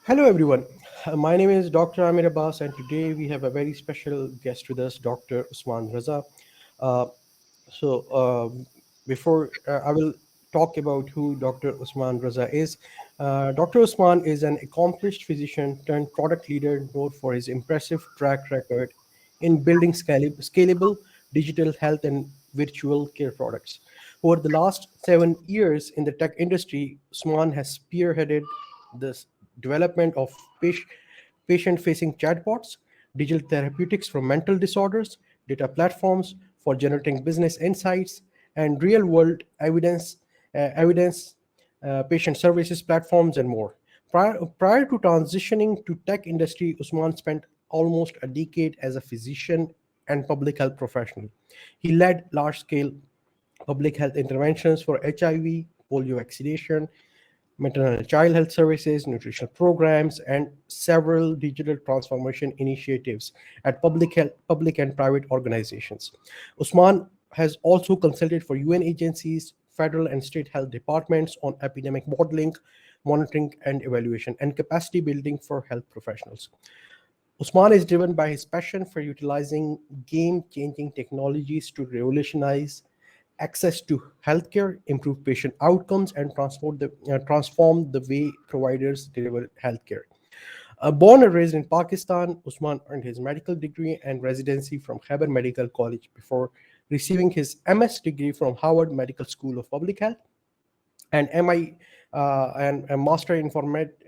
Hello, everyone. My name is Dr. Aamir Abbas, and today we have a very special guest with us, Dr. Usman Raza. Uh, so, before I will talk about who Dr. Usman Raza is, Dr. Usman is an accomplished physician turned product leader known for his impressive track record in building scalable digital health and virtual care products. Over the last 7 years in the tech industry, Usman has spearheaded the development of patient facing chatbots, digital therapeutics for mental disorders, data platforms for generating business insights, and real world evidence patient services platforms, and more. Prior to transitioning to tech industry, Usman spent almost a decade as a physician and public health professional. He led large scale public health interventions for HIV, polio vaccination, maternal and child health services, nutritional programs, and several digital transformation initiatives at public and private organizations. Usman has also consulted for UN agencies, federal and state health departments on epidemic modeling, monitoring and evaluation, and capacity building for health professionals. Usman is driven by his passion for utilizing game changing technologies to revolutionize access to healthcare, improve patient outcomes, and transform the way providers deliver healthcare. Born and raised in Pakistan, Usman earned his medical degree and residency from Khyber Medical College before receiving his MS degree from Harvard Medical School of Public Health and MI and a Master in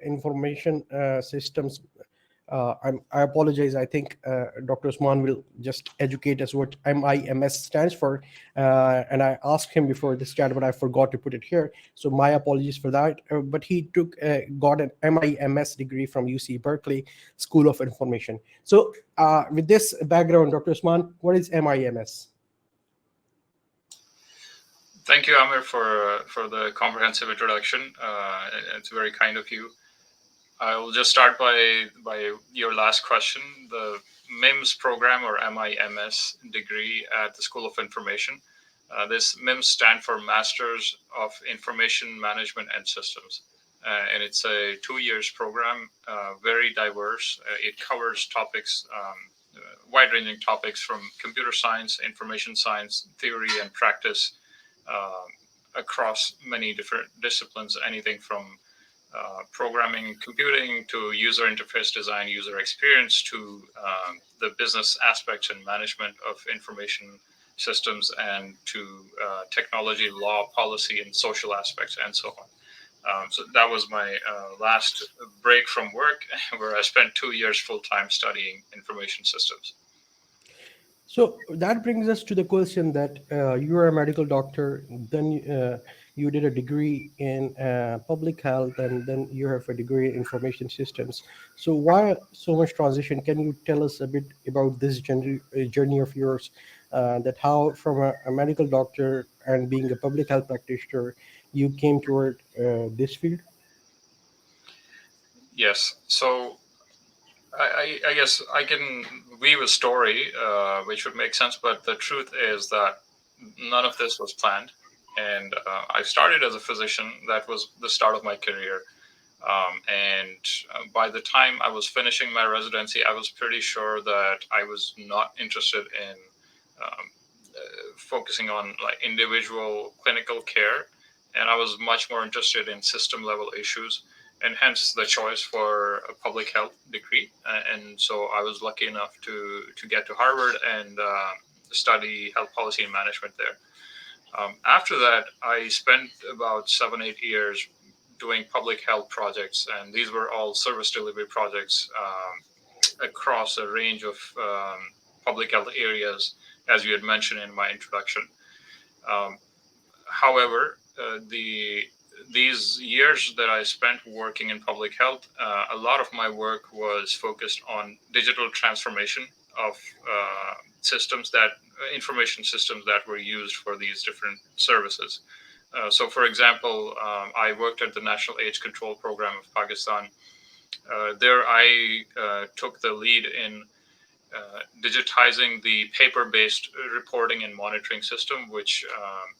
Information Systems. I apologize. I think Dr. Usman will just educate us what MIMS stands for. And I asked him before this chat, but I forgot to put it here. So my apologies for that. But he got an MIMS degree from UC Berkeley School of Information. So with this background, Dr. Usman, what is MIMS? Thank you, Aamir, for the comprehensive introduction. It's very kind of you. I will just start by your last question. The MIMS program or MIMS degree at the School of Information. This MIMS stand for Masters of Information Management and Systems, and it's a 2 years program, very diverse. It covers topics, wide-ranging topics from computer science, information science, theory, and practice uh, across many different disciplines, anything from programming, computing to user interface design, user experience to the business aspects and management of information systems, and to technology, law, policy, and social aspects, and so on. So that was my last break from work, where I spent 2 years full time studying information systems. So that brings us to the question that you are a medical doctor, then you did a degree in public health, and then you have a degree in information systems. So why so much transition? Can you tell us a bit about this journey of yours? That how from a medical doctor and being a public health practitioner, you came toward this field? Yes. So I guess I can weave a story which would make sense, but the truth is that none of this was planned. And I started as a physician. That was the start of my career. And by the time I was finishing my residency, I was pretty sure that I was not interested in um, focusing on like individual clinical care, and I was much more interested in system level issues, and hence the choice for a public health degree. And so I was lucky enough to get to Harvard and study health policy and management there. After that, I spent about 7 8 years doing public health projects, and these were all service delivery projects across a range of public health areas, as you had mentioned in my introduction. Um, However, these years that I spent working in public health, a lot of my work was focused on digital transformation of systems that information systems that were used for these different services. So, for example, I worked at the National AIDS Control Program of Pakistan. There, I took the lead in digitizing the paper-based reporting and monitoring system, which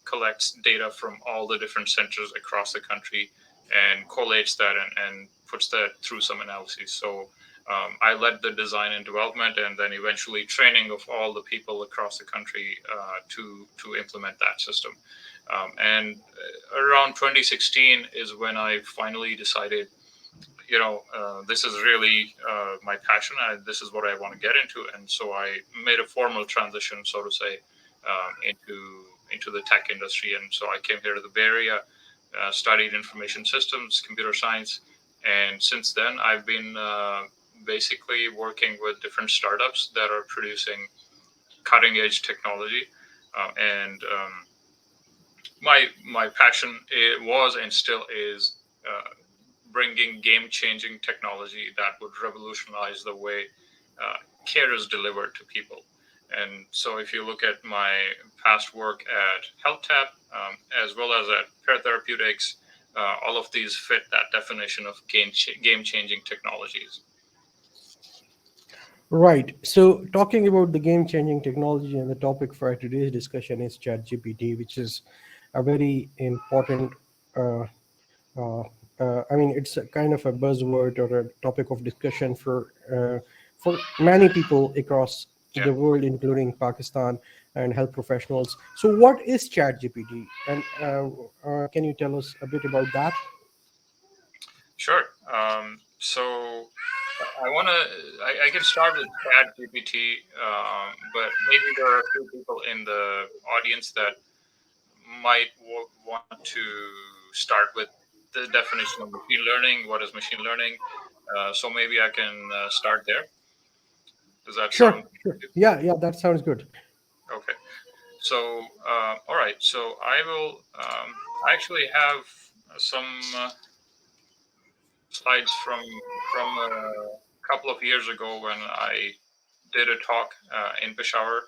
collects data from all the different centers across the country and collates that and puts that through some analyses. So I led the design and development, and then eventually training of all the people across the country to implement that system. And around 2016 is when I finally decided, this is really my passion. This is what I want to get into, and so I made a formal transition, so to say, into the tech industry. And so I came here to the Bay Area, studied information systems, computer science, and since then I've been basically working with different startups that are producing cutting edge technology. And my passion was and still is bringing game changing technology that would revolutionize the way care is delivered to people. And so, if you look at my past work at HealthTap, as well as at Pear Therapeutics, all of these fit that definition of game changing technologies. Right. So, talking about the game changing technology, and the topic for today's discussion is ChatGPT, which is a very important. Uh, uh, I mean, it's a kind of a buzzword or a topic of discussion for many people across Yeah, the world, including Pakistan and health professionals. So, what is ChatGPT, and can you tell us a bit about that? sure. So I can start with ChatGPT, but maybe there are a few people in the audience that might want to start with the definition of machine learning. What is machine learning? So maybe I can start there. Does that Sure, sound sure. good? Yeah, yeah, that sounds good. Okay. So, all right. So I will. I actually have some slides from a couple of years ago when I did a talk in Peshawar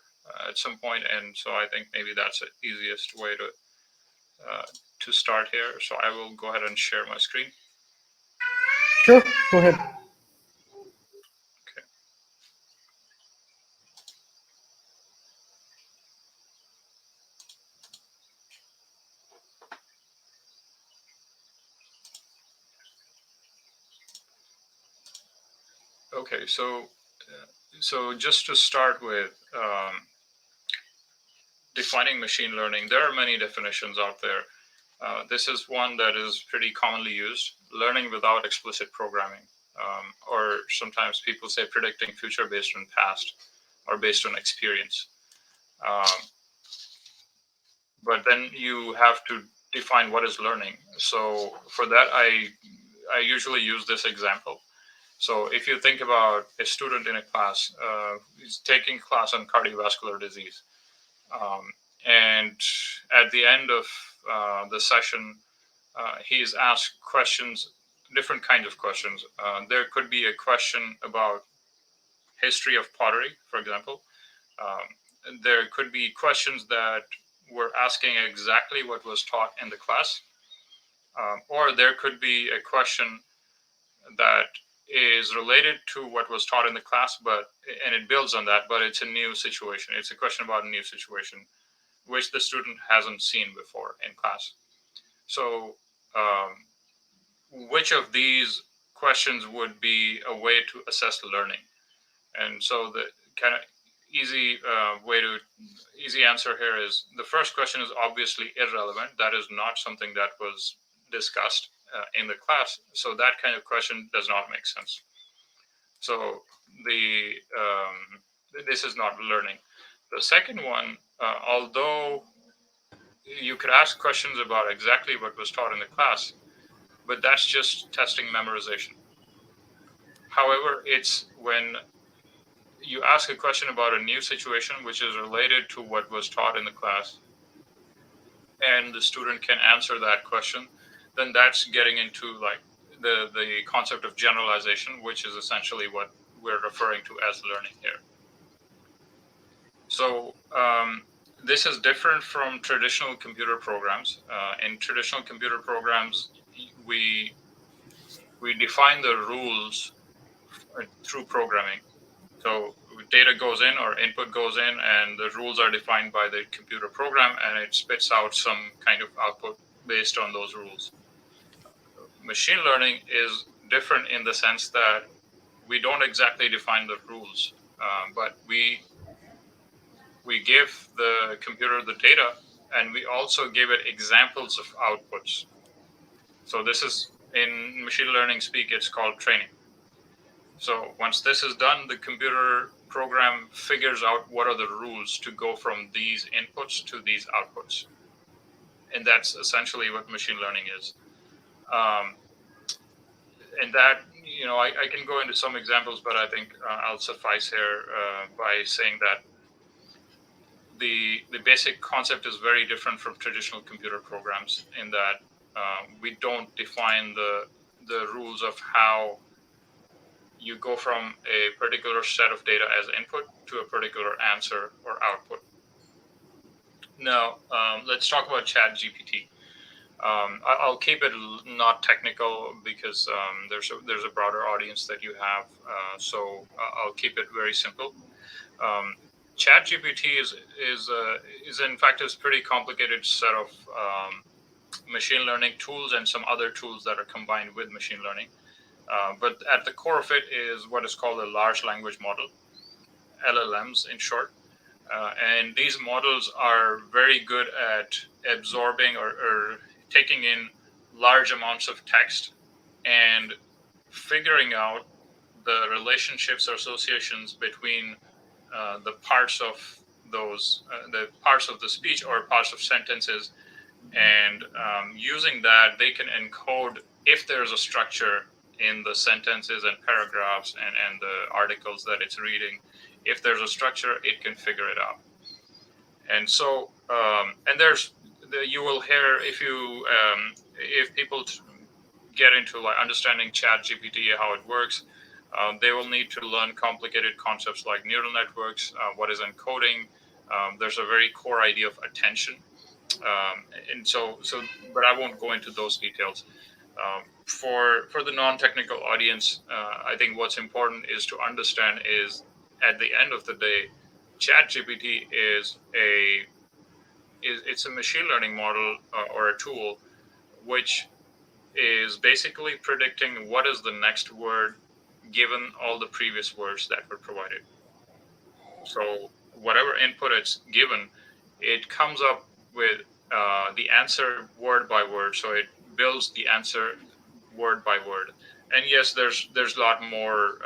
at some point, and so I think maybe that's the easiest way to start here. So I will go ahead and share my screen. Sure, go ahead. Okay. Okay. So just to start with, defining machine learning, there are many definitions out there. This is one that is pretty commonly used: learning without explicit programming, or sometimes people say predicting future based on past or based on experience. Um, but then you have to define what is learning. So for that, I usually use this example. So if you think about a student in a class, he's taking a class on cardiovascular disease, um, and at the end of the session, he's asked questions, different kinds of questions. There could be a question about history of pottery, for example. There could be questions that were asking exactly what was taught in the class, or there could be a question that is related to what was taught in the class, and it builds on that, but it's a new situation. It's a question about a new situation which the student hasn't seen before in class. So, which of these questions would be a way to assess learning? And so the kind of easy answer here is the first question is obviously irrelevant. That is not something that was discussed in the class. So that kind of question does not make sense. So the this is not learning. The second one, although you could ask questions about exactly what was taught in the class, but that's just testing memorization. However, it's when you ask a question about a new situation which is related to what was taught in the class, and the student can answer that question, then that's getting into like the concept of generalization, which is essentially what we're referring to as learning here. So this is different from traditional computer programs. In traditional computer programs, we we define the rules through programming. So data goes in or input goes in, and the rules are defined by the computer program, and it spits out some kind of output based on those rules. Machine learning is different in the sense that we don't exactly define the rules, but we give the computer the data, and we also give it examples of outputs. So this is, in machine learning speak, it's called training. So once this is done, the computer program figures out what are the rules to go from these inputs to these outputs. And that's essentially what machine learning is. Um, and that, I can go into some examples, but I think I'll suffice here by saying that the basic concept is very different from traditional computer programs in that we don't define the rules of how you go from a particular set of data as input to a particular answer or output. Now, let's talk about ChatGPT. I'll keep it not technical because there's a broader audience that you have, so I'll keep it very simple. ChatGPT is in fact a pretty complicated set of machine learning tools and some other tools that are combined with machine learning. But at the core of it is what is called a large language model, LLMs in short. And these models are very good at absorbing or taking in large amounts of text and figuring out the relationships or associations between the parts of the parts of the speech or parts of sentences. And using that, they can encode if there's a structure in the sentences and paragraphs and the articles that it's reading. If there's a structure, it can figure it out. And so, you will hear if people get into like understanding ChatGPT, how it works, they will need to learn complicated concepts like neural networks, what is encoding. There's a very core idea of attention. And so, but I won't go into those details. For the non-technical audience, I think what's important is to understand is at the end of the day, ChatGPT it's a machine learning model or a tool which is basically predicting what is the next word given all the previous words that were provided. So whatever input it's given, it comes up with the answer word by word. So it builds the answer word by word. And yes, there's a lot more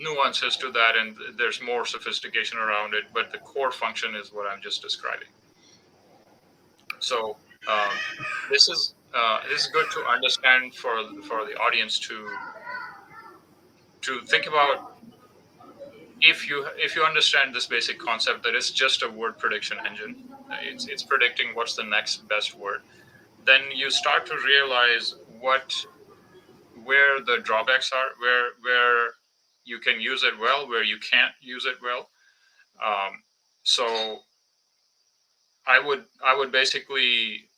nuances to that, and there's more sophistication around it. But the core function is what I'm just describing. So this is good to understand for the audience to think about. If you understand this basic concept that it's just a word prediction engine, it's predicting what's the next best word, then you start to realize where the drawbacks are, where you can use it well, where you can't use it well. So I would basically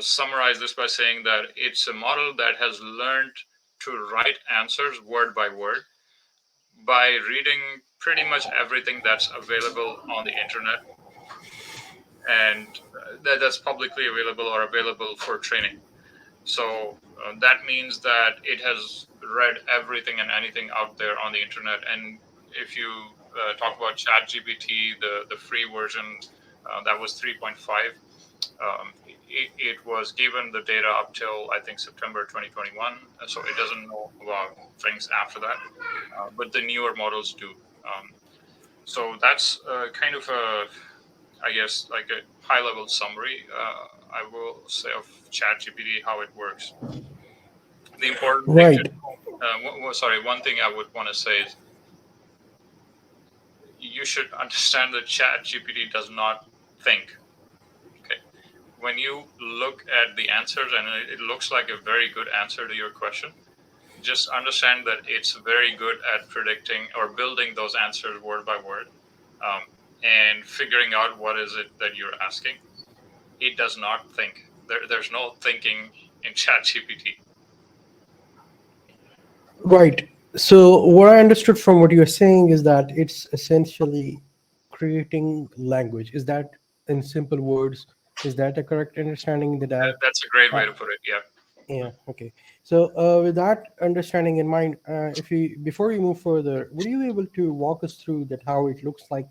summarize this by saying that it's a model that has learned to write answers word by word by reading pretty much everything that's available on the internet, and that's publicly available or available for training. So that means that it has read everything and anything out there on the internet. And if you talk about ChatGPT, the free version, that was 3.5. It was given the data up till I think September 2021, so it doesn't know about things after that, but the newer models do. So that's kind of I guess, like a high-level summary, I will say, of ChatGPT, how it works. The important thing to Right. one thing I would want to say is you should understand that ChatGPT does not think. Okay, when you look at the answers and it looks like a very good answer to your question, just understand that it's very good at predicting or building those answers word by word, and figuring out what is it that you're asking. It does not think. There's no thinking in ChatGPT. Right. So what I understood from what you're saying is that it's essentially creating language. Is that, in simple words, is that a correct understanding that That's a great uh, way to put it. Yeah. Yeah. Okay. So, with that understanding in mind, if you before we move further, would you be able to walk us through that how it looks like?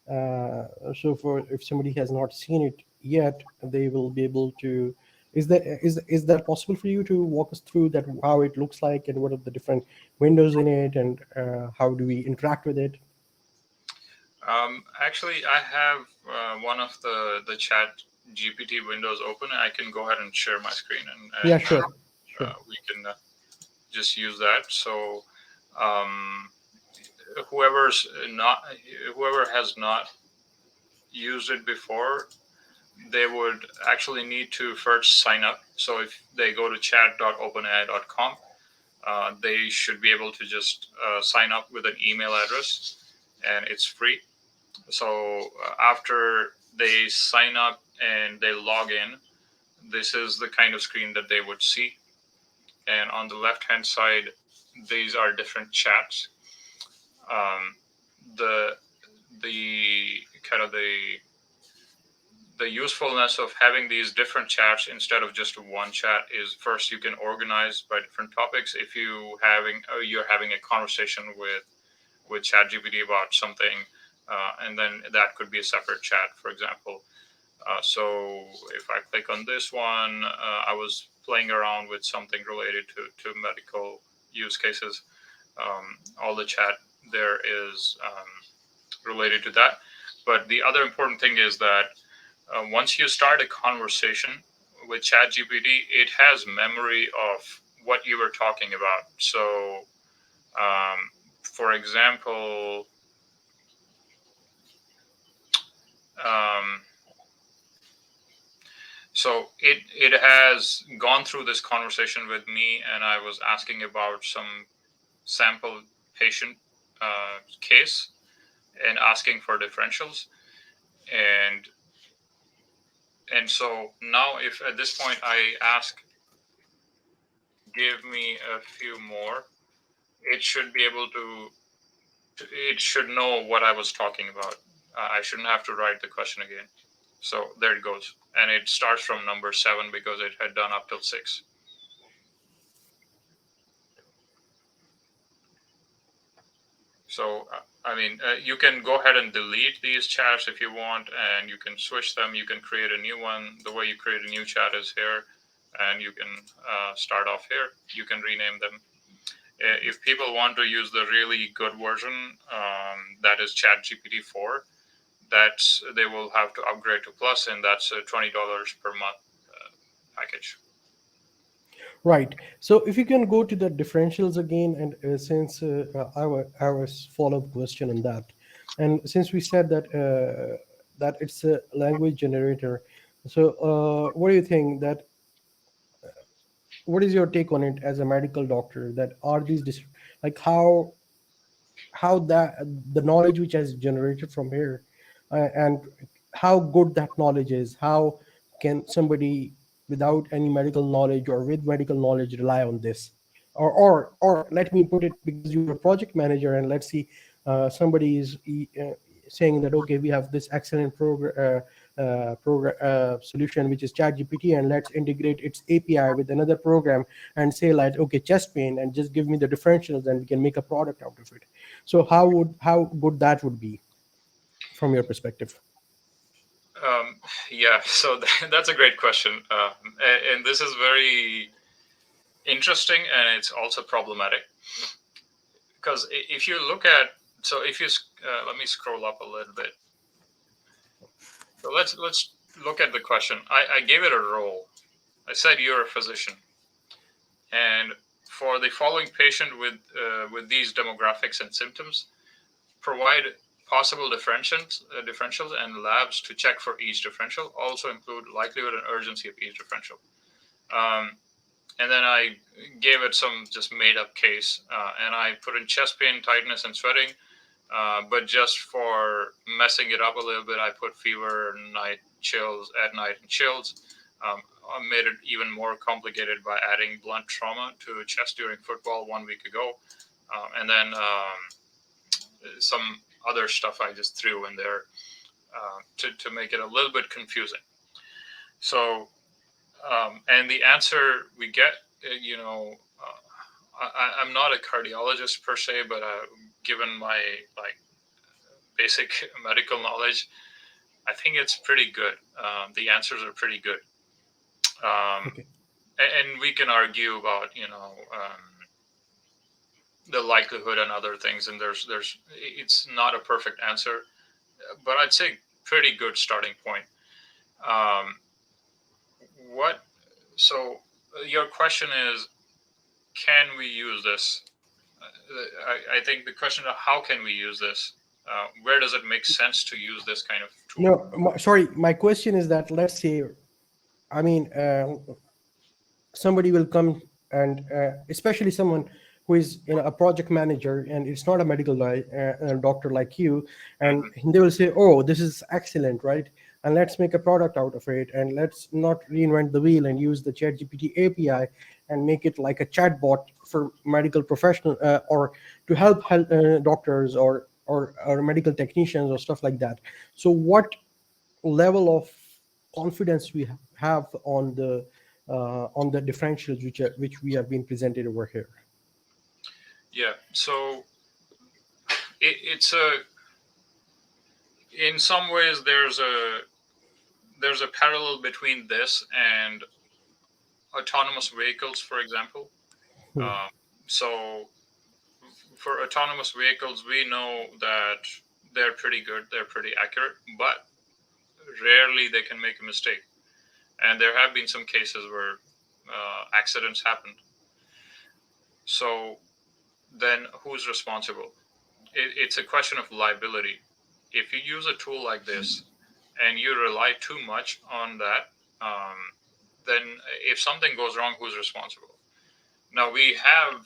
So, for if somebody has not seen it yet, they will be able to. Is that possible for you to walk us through that how it looks like and what are the different windows in it and how do we interact with it? Actually, I have one of the chat GPT windows open. I can go ahead and share my screen, Yeah. and Sure. Sure. we can just use that. So um, whoever's not whoever has not used it before, they would actually need to first sign up. So if they go to chat.openai.com, they should be able to just sign up with an email address, and it's free. So after they sign up and they log in, this is the kind of screen that they would see. And on the left hand side, these are different chats. Um, the the kind of the usefulness of having these different chats instead of just one chat is, first, you can organize by different topics. If you're having a conversation with ChatGPT about something, and then that could be a separate chat, for example. So if I click on this one, I was playing around with something related to medical use cases. All the chat there is related to that. But the other important thing is that once you start a conversation with ChatGPT, it has memory of what you were talking about. So, for example, um, so it has gone through this conversation with me, and I was asking about some sample patient case and asking for differentials, and so now if at this point I ask, give me a few more, it should be able to. It should know what I was talking about. I shouldn't have to write the question again. So there it goes, and it starts from number 7 because it had done up till 6. So, I mean, you can go ahead and delete these chats if you want, and you can switch them. You can create a new one. The way you create a new chat is here, and you can start off here. You can rename them. If people want to use the really good version, that is ChatGPT 4, they will have to upgrade to Plus, and that's a $20 per month package. Right. So if you can go to the differentials again, and since our follow-up question on that, and since we said that it's a language generator, so what do you think that what is your take on it as a medical doctor? That are these like how that the knowledge which has generated from here, and how good that knowledge is, how can somebody without any medical knowledge or with medical knowledge rely on this, or let me put it, because you're a project manager and let's see, somebody is saying that okay, we have this excellent solution which is ChatGPT, and let's integrate its API with another program and say like okay, chest pain, and just give me the differentials and we can make a product out of it. So how good that would be from your perspective? Yeah, so that's a great question. And this is very interesting, and it's also problematic because if you look at, so if you let me scroll up a little bit. So let's look at the question. I gave it a role. I said you're a physician, and for the following patient with these demographics and symptoms, provide possible differentials and labs to check for each differential. Also include likelihood and urgency of each differential. Um, and then I gave it some just made up case, and I put in chest pain, tightness, and sweating. But just for messing it up a little bit, I put fever, night chills at night, and chills. I made it even more complicated by adding blunt trauma to chest during football 1 week ago, and then some other stuff I just threw in there to make it a little bit confusing. So And the answer we get, I'm not a cardiologist per se, but given my like basic medical knowledge, I think it's pretty good. The answers are pretty good. Okay. And we can argue about the likelihood and other things, and there's it's not a perfect answer, but I'd say pretty good starting point. Um, what so your question is, can we use this? I think the question of how can we use this? Where does it make sense to use this kind of tool? No, sorry. My question is that, let's say, I mean, somebody will come and especially someone who is a project manager, and it's not a medical doctor like you, and Hmm. they will say, oh, this is excellent, right? And let's make a product out of it, and let's not reinvent the wheel and use the ChatGPT API and make it like a chatbot for medical professional, or to help doctors, or medical technicians or stuff like that. So what level of confidence we have on the differentials which we have been presented over here? Yeah. So it's a in some ways there's a parallel between this and autonomous vehicles, for example. Hmm. Um, so for autonomous vehicles, we know that they're pretty good, they're pretty accurate, but rarely they can make a mistake. And there have been some cases where accidents happened. So then who's responsible? It's a question of liability. If you use a tool like this and you rely too much on that, then if something goes wrong, who's responsible? Now, we have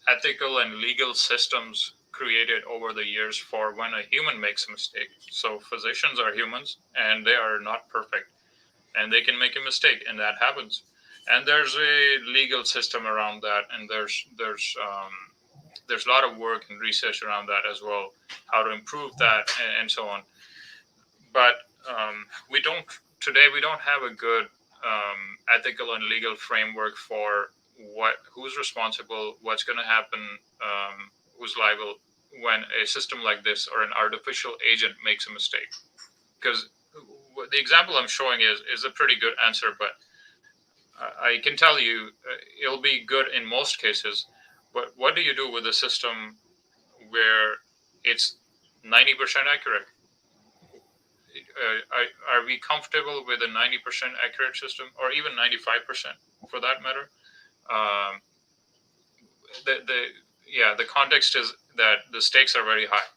ethical and legal systems created over the years for when a human makes a mistake. So, physicians are humans and they are not perfect, and they can make a mistake, and that happens. And there's a legal system around that, and there's a lot of work and research around that as well, how to improve that, and so on. But we don't today. We don't have a good ethical and legal framework for who's responsible, what's going to happen, who's liable when a system like this or an artificial agent makes a mistake. Because the example I'm showing is a pretty good answer, but I can tell you it'll be good in most cases. But what do you do with a system where it's 90% accurate? Are we comfortable with a 90% accurate system, or even 95% for that matter? Um, the Yeah, the context is that the stakes are very high.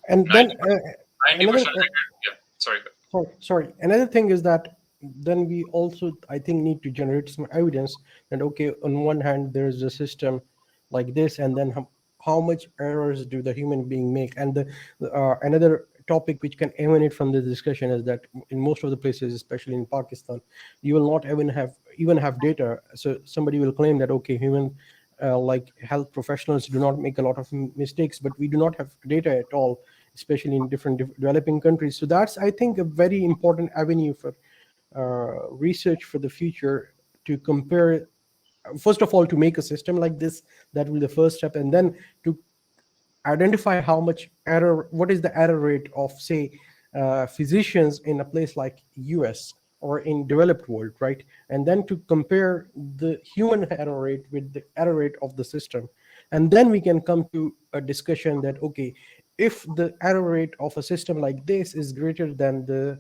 And then 90 another percent accurate. Yeah, sorry. sorry, another thing is that then we also, I think, need to generate some evidence that, okay, on one hand there's a system like this, and then how much errors do the human being make? And another topic which can emanate from this discussion is that in most of the places, especially in Pakistan, you will not even have data. So somebody will claim that, okay, human like health professionals do not make a lot of mistakes, but we do not have data at all, especially in different developing countries. So that's, I think, a very important avenue for research for the future, to compare, first of all, to make a system like this. That will be the first step, and then to identify how much error, what is the error rate of, say, physicians in a place like US or in developed world, right? And then to compare the human error rate with the error rate of the system. And then we can come to a discussion that, okay, if the error rate of a system like this is greater than the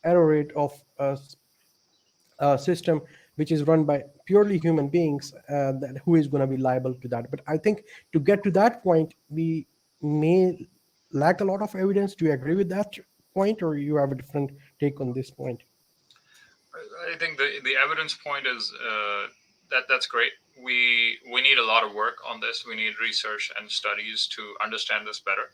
error rate of system which is run by purely human beings, who is going to be liable to that? But I think to get to that point, we may lack a lot of evidence. Do you agree with that point, or you have a different take on this point? I think the evidence point is that's great. We need a lot of work on this. We need research and studies to understand this better.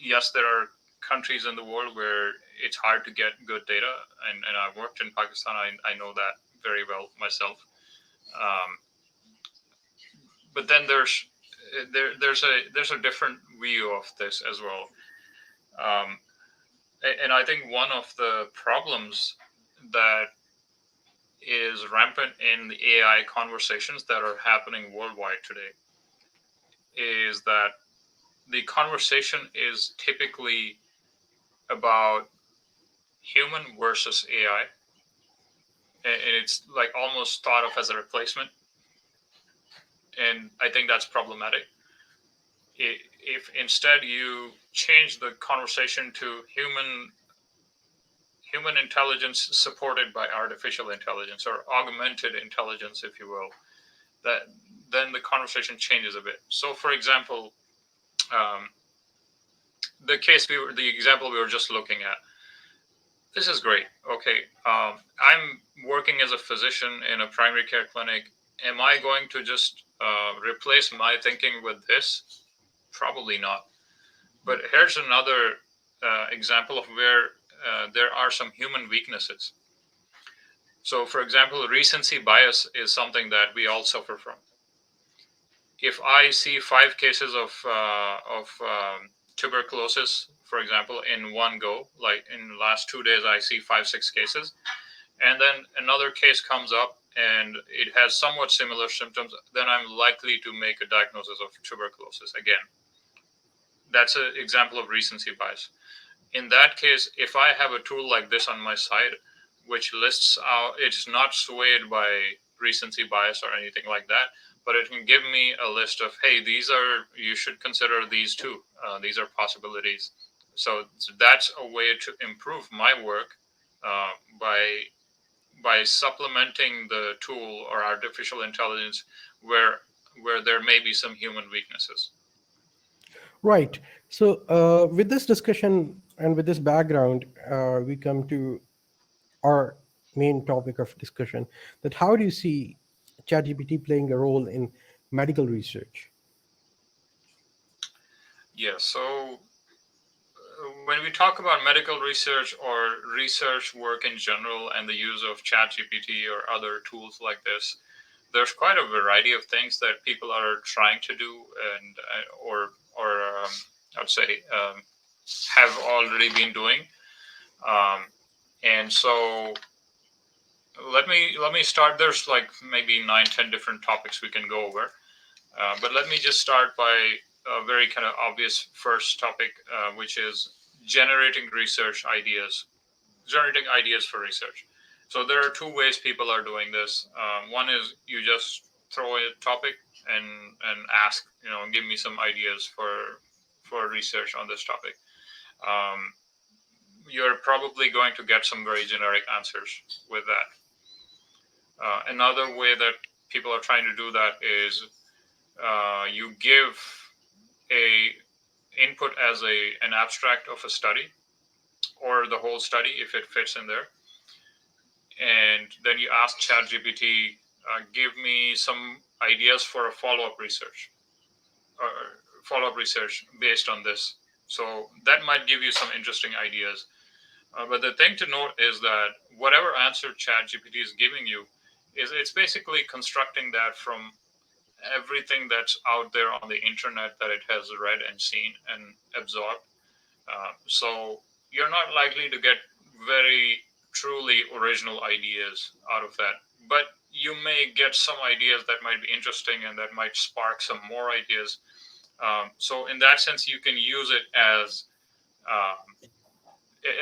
Yes, there are countries in the world where it's hard to get good data, and I've worked in Pakistan. I know that very well myself. Um, but then there's a different view of this as well. Um, and I think one of the problems that is rampant in the AI conversations that are happening worldwide today is that the conversation is typically about human versus AI, and it's like almost thought of as a replacement. And I think that's problematic. If instead you change the conversation to human intelligence supported by artificial intelligence or augmented intelligence, if you will, that then the conversation changes a bit. So, for example, um, the example we were just looking at. This is great. Okay, I'm working as a physician in a primary care clinic. Am I going to just replace my thinking with this? Probably not. But here's another example of where there are some human weaknesses. So, for example, recency bias is something that we all suffer from. If I see 5 cases of tuberculosis, for example, in one go, like in the last 2 days, I see 5, 6 cases, and then another case comes up and it has somewhat similar symptoms, then I'm likely to make a diagnosis of tuberculosis again. That's an example of recency bias. In that case, if I have a tool like this on my side, which lists out, it's not swayed by recency bias or anything like that, but it can give me a list of, hey, you should consider these too. These are possibilities. So that's a way to improve my work uh, by supplementing the tool or artificial intelligence where there may be some human weaknesses. Right. So, with this discussion and with this background, we come to our main topic of discussion, that how do you see ChatGPT playing a role in medical research? Yeah, so when we talk about medical research or research work in general and the use of ChatGPT or other tools like this, there's quite a variety of things that people are trying to do and or I'd say have already been doing. Um, and so let me start. There's like maybe 9, 10 different topics we can go over, but let me just start by a very kind of obvious first topic, which is generating research ideas, generating ideas for research. So there are 2 ways people are doing this. One is you just throw a topic and ask, give me some ideas for research on this topic. Um, you're probably going to get some very generic answers with that. Another way that people are trying to do that is you give a input as an abstract of a study or the whole study if it fits in there, and then you ask ChatGPT, give me some ideas for a follow-up research or follow-up research based on this. So that might give you some interesting ideas. But the thing to note is that whatever answer ChatGPT is giving you is it's basically constructing that from everything that's out there on the internet that it has read and seen and absorbed. So you're not likely to get very truly original ideas out of that. But you may get some ideas that might be interesting and that might spark some more ideas. So in that sense, you can use it um,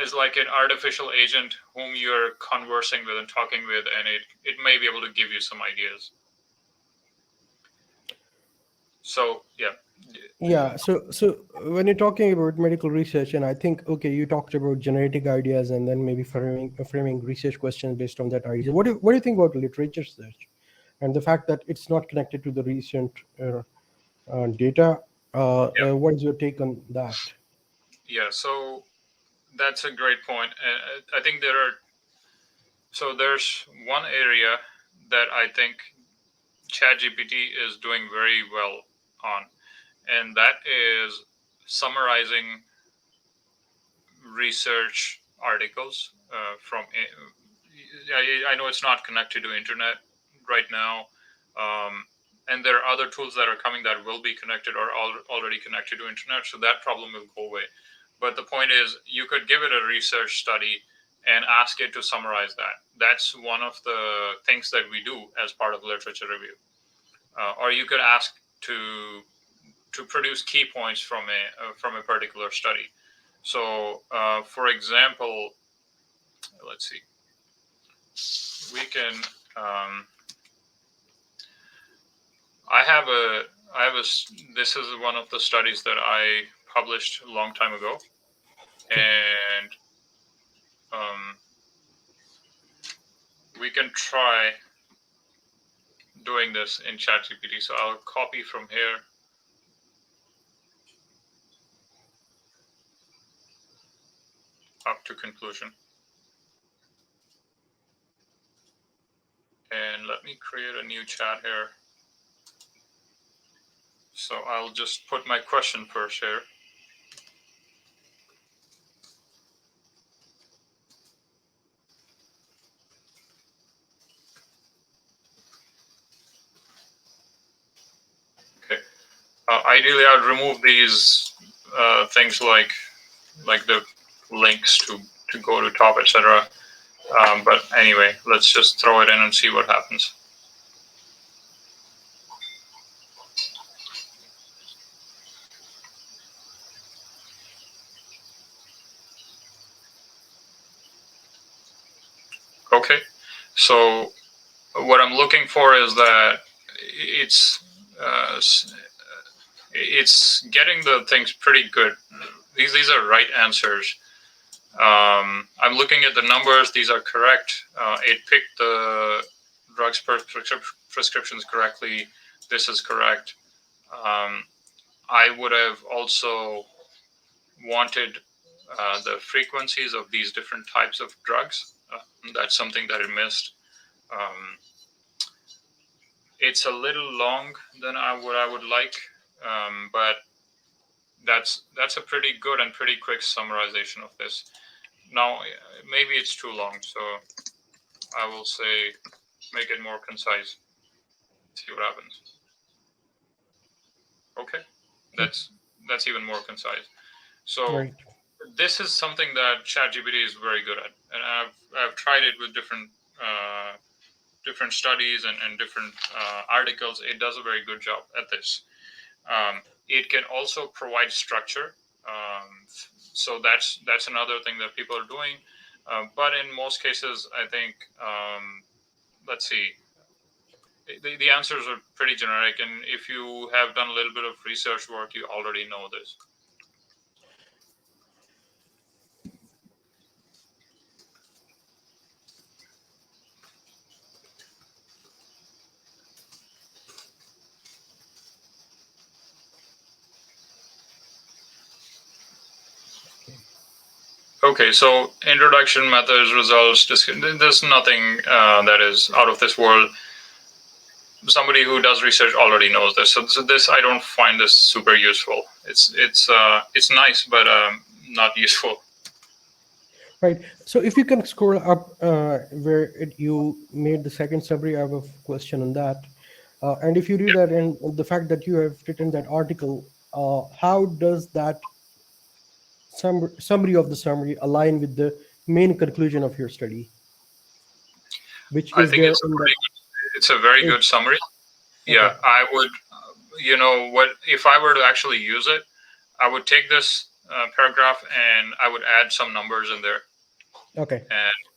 as like an artificial agent whom you're conversing with and talking with, and it may be able to give you some ideas. So yeah. Yeah. So when you're talking about medical research, and I think, okay, you talked about generating ideas and then maybe framing research questions based on that idea. What do you think about literature search and the fact that it's not connected to the recent data? Yeah. What is your take on that? Yeah, so that's a great point. I think there's one area that I think ChatGPT is doing very well on, and that is summarizing research articles from. I know it's not connected to internet right now, and there are other tools that are coming that will be connected or already connected to internet, so that problem will go away. But the point is, you could give it a research study, and ask it to summarize that. That's one of the things that we do as part of literature review. Or you could ask to produce key points from a particular study. So, for example, let's see, we can. I have a. This is one of the studies that I published a long time ago, and we can try doing this in ChatGPT. So I'll copy from here. Up to conclusion. And let me create a new chat here. So I'll just put my question first here. Okay. Ideally, I'd remove these things like the links to go to top, etc. But anyway, let's just throw it in and see what happens. Okay, so what I'm looking for is that it's getting the things pretty good. These are right answers. I'm looking at the numbers. These are correct. It picked the drugs prescriptions correctly. This is correct. I would have also wanted the frequencies of these different types of drugs. That's something that it missed. It's a little long than what I would like, but that's a pretty good and pretty quick summarization of this. Now, maybe it's too long, so I will say make it more concise. See what happens. Okay, that's even more concise. So Right. this is something that ChatGPT is very good at, and I've tried it with different studies and different articles. It does a very good job at this. It can also provide structure. So that's another thing that people are doing. But in most cases, I think, let's see, the answers are pretty generic. And if you have done a little bit of research work, you already know this. Okay, so introduction, methods, results. There's nothing that is out of this world. Somebody who does research already knows this. So this, I don't find this super useful. It's nice, but not useful. Right. So if you can scroll up where you made the second summary, I have a question on that. And if you do that, and the fact that you have written that article, how does that summary of the summary align with the main conclusion of your study, which I is think there in that? it's a very good summary. Yeah, Okay. I would, what if I were to actually use it, I would take this paragraph and I would add some numbers in there, Okay.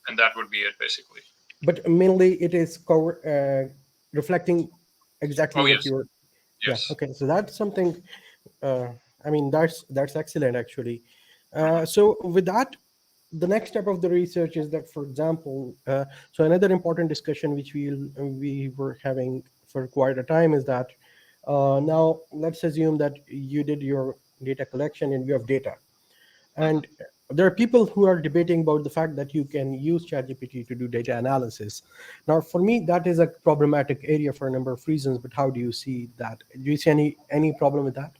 and that would be it basically. But mainly it is reflecting exactly Oh what yes, you're. Yeah. yes. Okay. So that's something. Uh, I mean, that's excellent actually. So with that, the next step of the research is that, for example, so another important discussion which we were having for quite a time is that now let's assume that you did your data collection and you have data, and there are people who are debating about the fact that you can use ChatGPT to do data analysis. Now, for me, that is a problematic area for a number of reasons. But how do you see that? Do you see any problem with that?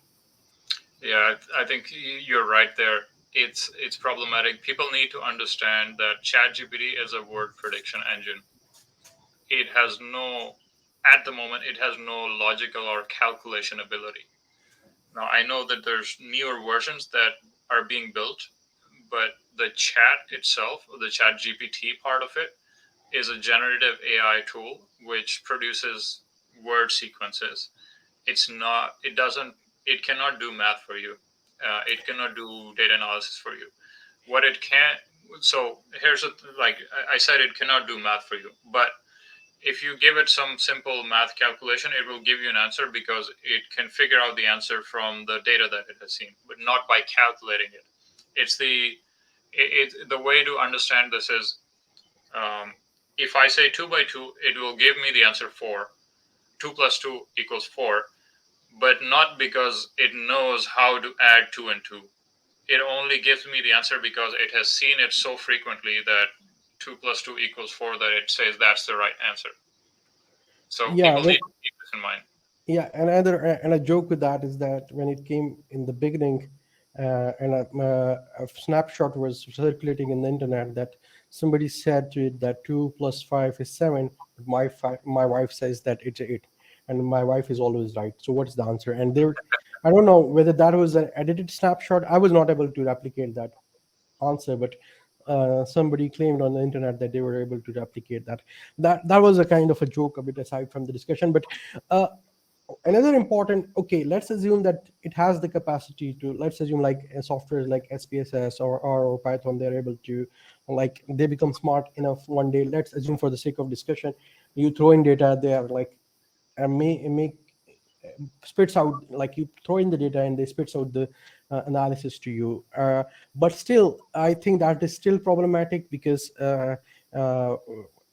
Yeah, I think you're right there. It's problematic. People need to understand that ChatGPT is a word prediction engine. It has at the moment, it has no logical or calculation ability. Now, I know that there's newer versions that are being built, but the chat itself, the chat GPT part of it, is a generative AI tool which produces word sequences. It's not, it doesn't, it cannot do math for you. It cannot do data analysis for you. What it can, so here's a, like I said, it cannot do math for you, but if you give it some simple math calculation, it will give you an answer because it can figure out the answer from the data that it has seen, but not by calculating it. It's the way to understand this is, if I say 2 by 2, it will give me the answer 4. 2 plus 2 equals 4, but not because it knows how to add 2 and 2. It only gives me the answer because it has seen it so frequently that 2 plus 2 equals 4 that it says that's the right answer. So Yeah, people need to keep this in mind. yeah, and a joke with that is that when it came in the beginning, and a snapshot was circulating in the internet that somebody said to it that 2 plus 5 is 7, but my wife says that it's 8, and my wife is always right. So what's the answer? And there, I don't know whether that was an edited snapshot. I was not able to replicate that answer, but somebody claimed on the internet that they were able to replicate that. That was a kind of a joke, a bit aside from the discussion, but. Uh, Another important, okay, let's assume that it has the capacity to, let's assume like software like SPSS or R or Python, they're able to, like, they become smart enough one day. Let's assume for the sake of discussion, you throw in data there, like, and make spits out, like you throw in the data and they spits out the analysis to you, but still I think that is still problematic because uh,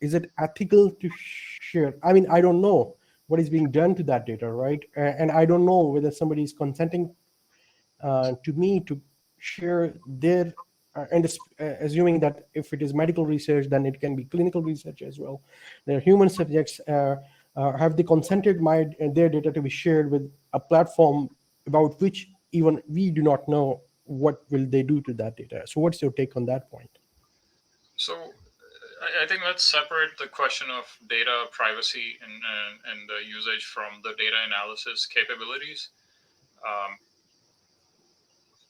is it ethical to share? I mean, I don't know what is being done to that data, right? And I don't know whether somebody is consenting to me to share their assuming that if it is medical research, then it can be clinical research as well. There are human subjects. Have they consented their data to be shared with a platform about which even we do not know what will they do to that data? So what's your take on that point? So I think let's separate the question of data privacy and the usage from the data analysis capabilities. Um,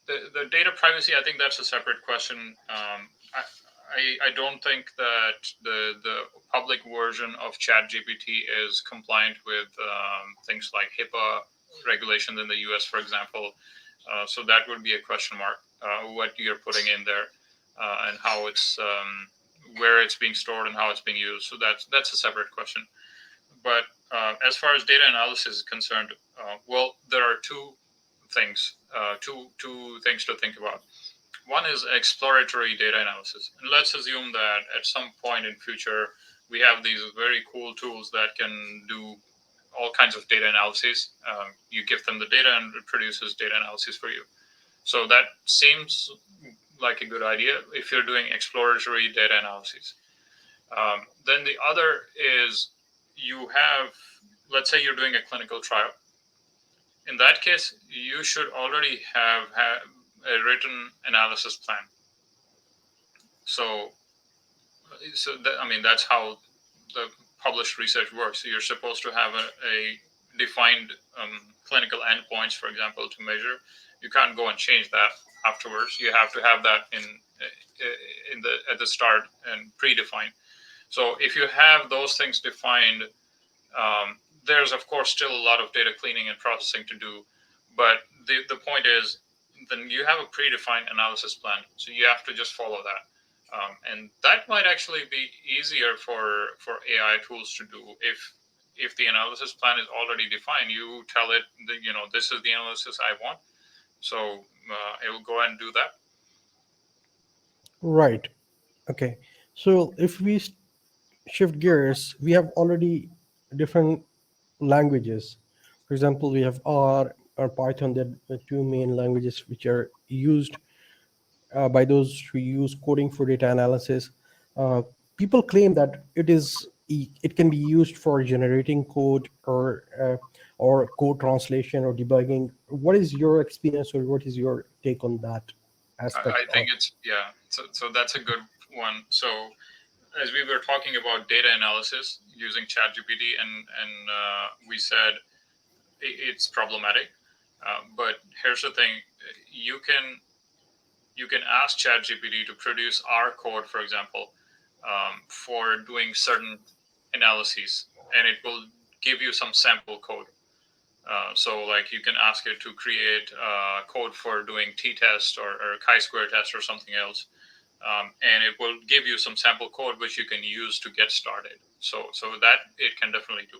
the data privacy, I think that's a separate question. I don't think that the public version of ChatGPT is compliant with things like HIPAA regulations in the US, for example. So that would be a question mark. What you're putting in there and how it's where it's being stored and how it's being used. So that's a separate question. But as far as data analysis is concerned, well, there are two things to think about. One is exploratory data analysis, and let's assume that at some point in future we have these very cool tools that can do all kinds of data analyses. You give them the data and it produces data analysis for you. So that seems like a good idea if you're doing exploratory data analysis. Then the other is you have, let's say you're doing a clinical trial. In that case, you should already have a written analysis plan. So, I mean, that's how the published research works. You're supposed to have a defined clinical endpoints, for example, to measure. You can't go and change that afterwards. You have to have that in the at the start and predefined. So if you have those things defined, there's of course still a lot of data cleaning and processing to do, but the point is, then you have a predefined analysis plan, so you have to just follow that, and that might actually be easier for AI tools to do if the analysis plan is already defined. You tell it that, this is the analysis I want, so it will go ahead and do that. Right. Okay. So if we shift gears, we have already different languages. For example, we have R or Python. They're the two main languages which are used by those who use coding for data analysis. Uh, People claim that it can be used for generating code or code translation or debugging. What is your experience or what is your take on that aspect I of? think it's, yeah. So that's a good one. So as we were talking about data analysis using ChatGPT, and we said it's problematic. But here's the thing: you can you can ask ChatGPT to produce R code, for example, for doing certain analyses, and it will give you some sample code. So, like, you can ask it to create code for doing t-test or chi-square test or something else, and it will give you some sample code which you can use to get started. So that it can definitely do.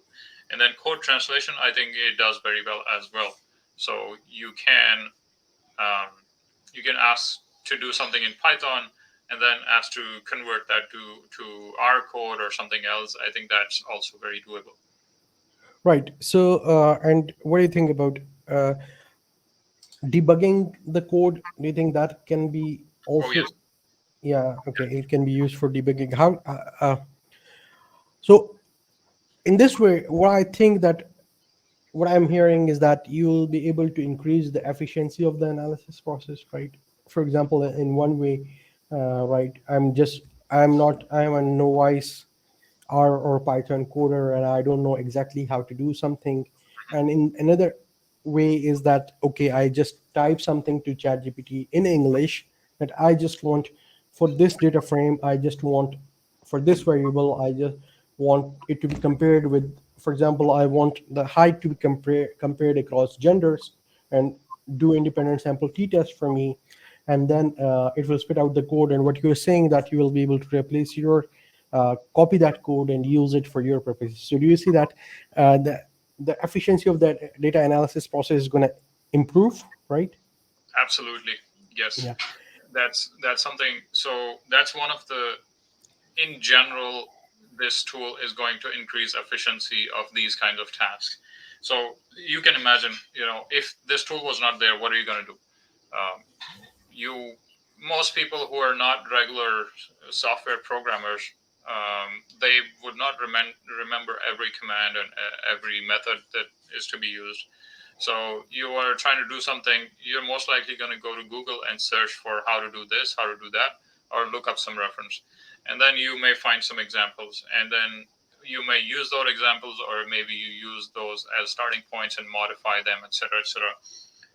And then code translation, I think it does very well as well. So um, you can ask to do something in Python and then ask to convert that to R code or something else. I think that's also very doable. Right. So, and what do you think about uh, debugging the code? Do you think that can be Oh also? yes. Yeah. Okay. It can be used for debugging. How? So, in this way, what I think that what I'm hearing is that you'll be able to increase the efficiency of the analysis process, right? For example, in one way, right? I'm a novice R or Python coder, and I don't know exactly how to do something. And in another way is that okay, I just type something to ChatGPT in English that I just want for this data frame. I just want for this variable. I just want it to be compared with. For example, I want the height to be compared across genders and do independent sample t-test for me, and then it will spit out the code. And what you're saying that you will be able to replace your copy that code and use it for your purposes. So do you see that the efficiency of that data analysis process is going to improve, right? Absolutely. Yes. Yeah. That's something. So that's one of the, in general, this tool is going to increase efficiency of these kinds of tasks. So you can imagine, if this tool was not there, what are you going to do? Um, you Most people who are not regular software programmers, they would not remember every command and every method that is to be used. So you are trying to do something, you're most likely going to go to Google and search for how to do this, how to do that, or look up some reference. And then you may find some examples, and then you may use those examples, or maybe you use those as starting points and modify them, etc., etc.